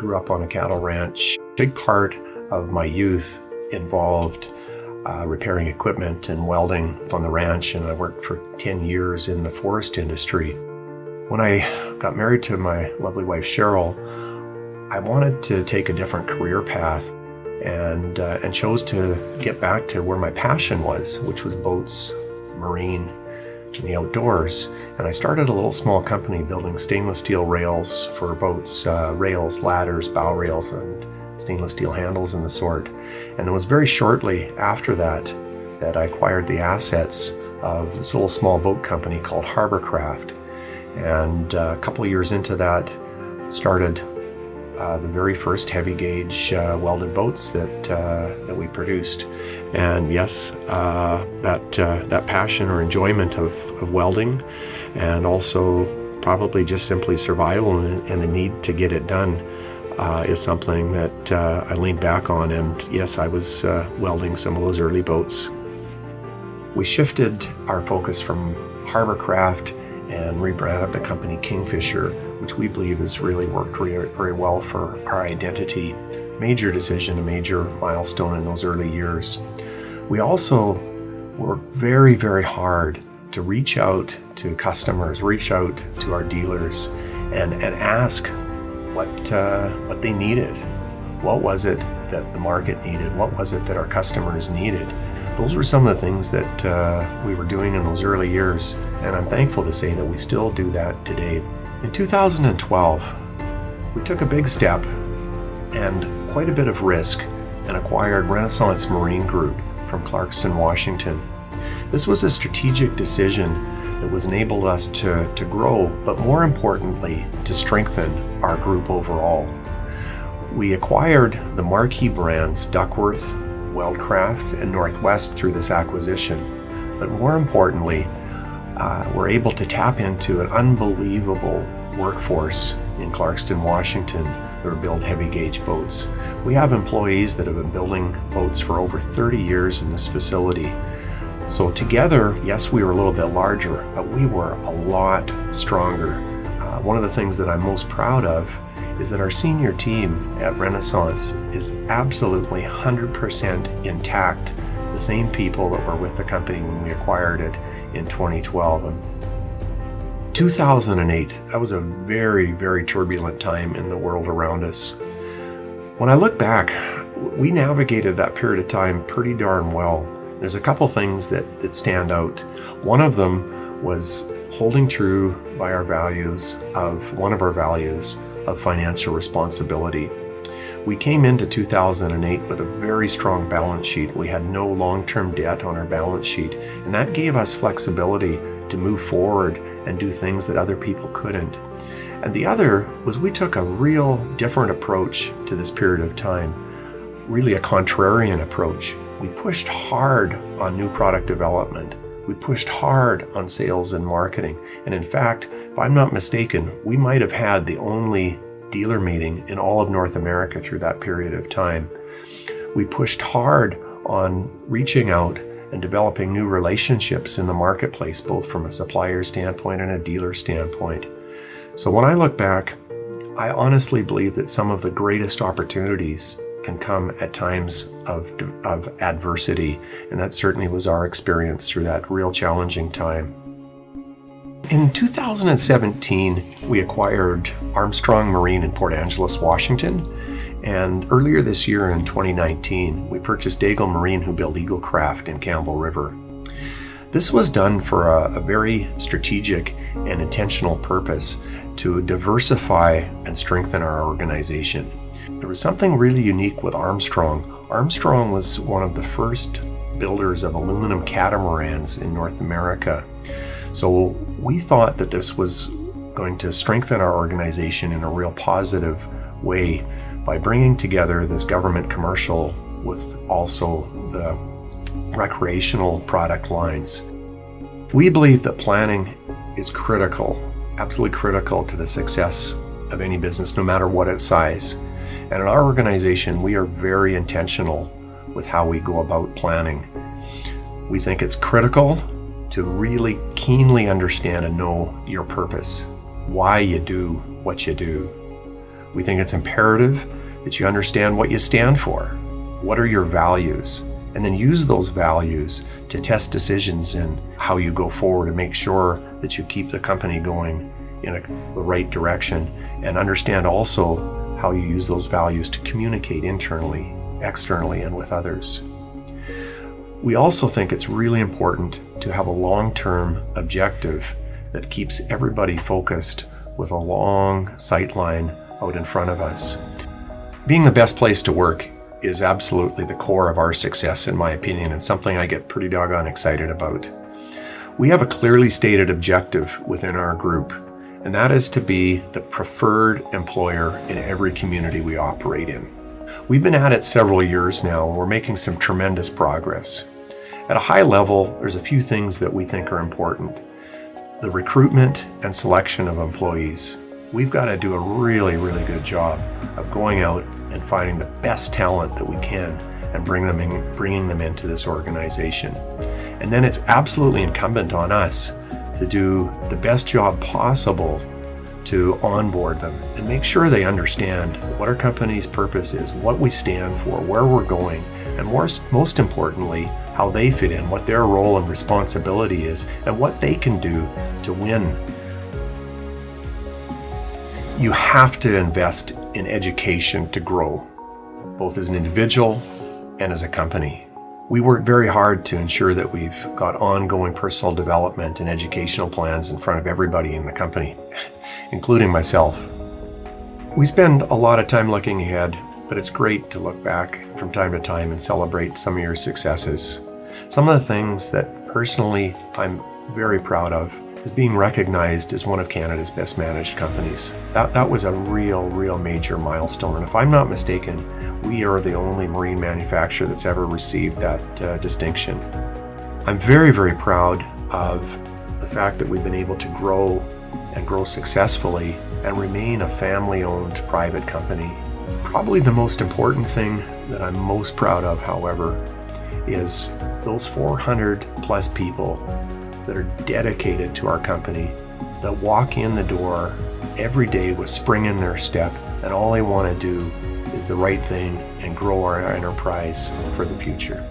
grew up on a cattle ranch. A big part of my youth involved repairing equipment and welding on the ranch, and I worked for 10 years in the forest industry. When I got married to my lovely wife Cheryl, I wanted to take a different career path and chose to get back to where my passion was, which was boats, marine, and the outdoors. And I started a little small company building stainless steel rails for boats, rails, ladders, bow rails, and stainless steel handles and the sort. And it was very shortly after that I acquired the assets of this little small boat company called Harborcraft. And a couple of years into that, started the very first heavy gauge welded boats that we produced. And yes, that passion or enjoyment of welding, and also probably just simply survival and the need to get it done, is something that I leaned back on. And yes, I was welding some of those early boats. We shifted our focus from Harborcraft and rebranded the company KingFisher, which we believe has really worked very well for our identity. Major decision, a major milestone in those early years. We also worked very, very hard to reach out to customers, reach out to our dealers, and ask what they needed. What was it that the market needed? What was it that our customers needed? Those were some of the things that we were doing in those early years, and I'm thankful to say that we still do that today. In 2012, we took a big step and quite a bit of risk and acquired Renaissance Marine Group from Clarkston, Washington. This was a strategic decision that was enabled us to grow, but more importantly, to strengthen our group overall. We acquired the marquee brands Duckworth, Weldcraft, and Northwest through this acquisition. But more importantly, we're able to tap into an unbelievable workforce in Clarkston, Washington that build heavy gauge boats. We have employees that have been building boats for over 30 years in this facility. So together, yes, we were a little bit larger, but we were a lot stronger. One of the things that I'm most proud of is that our senior team at Renaissance is absolutely 100% intact. The same people that were with the company when we acquired it in 2012. And 2008, that was a very, very turbulent time in the world around us. When I look back, we navigated that period of time pretty darn well. There's a couple things that stand out. One of them was holding true by one of our values of financial responsibility. We came into 2008 with a very strong balance sheet. We had no long-term debt on our balance sheet, and that gave us flexibility to move forward and do things that other people couldn't. And the other was we took a real different approach to this period of time, really a contrarian approach. We pushed hard on new product development. We pushed hard on sales and marketing. And in fact, if I'm not mistaken, we might have had the only dealer meeting in all of North America through that period of time. We pushed hard on reaching out and developing new relationships in the marketplace, both from a supplier standpoint and a dealer standpoint. So when I look back, I honestly believe that some of the greatest opportunities can come at times of adversity, and that certainly was our experience through that real challenging time. In 2017, we acquired Armstrong Marine in Port Angeles, Washington, and earlier this year in 2019, we purchased Daigle Marine, who built Eaglecraft in Campbell River. This was done for a very strategic and intentional purpose to diversify and strengthen our organization. There was something really unique with Armstrong. Armstrong was one of the first builders of aluminum catamarans in North America. So we thought that this was going to strengthen our organization in a real positive way by bringing together this government commercial with also the recreational product lines. We believe that planning is critical, absolutely critical to the success of any business, no matter what its size. And in our organization, we are very intentional with how we go about planning. We think it's critical to really keenly understand and know your purpose, why you do what you do. We think it's imperative that you understand what you stand for. What are your values? And then use those values to test decisions in how you go forward and make sure that you keep the company going in the right direction, and understand also how you use those values to communicate internally, externally, and with others. We also think it's really important to have a long-term objective that keeps everybody focused with a long sight line out in front of us. Being the best place to work is absolutely the core of our success, in my opinion, and something I get pretty doggone excited about. We have a clearly stated objective within our group, and that is to be the preferred employer in every community we operate in. We've been at it several years now, and we're making some tremendous progress. At a high level, there's a few things that we think are important. The recruitment and selection of employees. We've got to do a really, really good job of going out and finding the best talent that we can and bringing them into this organization. And then it's absolutely incumbent on us to do the best job possible to onboard them and make sure they understand what our company's purpose is, what we stand for, where we're going, and most importantly, how they fit in, what their role and responsibility is, and what they can do to win. You have to invest in education to grow, both as an individual and as a company. We work very hard to ensure that we've got ongoing personal development and educational plans in front of everybody in the company, including myself. We spend a lot of time looking ahead, but it's great to look back from time to time and celebrate some of your successes. Some of the things that personally I'm very proud of is being recognized as one of Canada's best managed companies. That was a real major milestone, and if I'm not mistaken, we are the only marine manufacturer that's ever received that distinction. I'm very proud of the fact that we've been able to grow successfully and remain a family-owned private company. Probably the most important thing that I'm most proud of, however, is those 400 plus people that are dedicated to our company, that walk in the door every day with spring in their step, and all they want to do is the right thing and grow our enterprise for the future.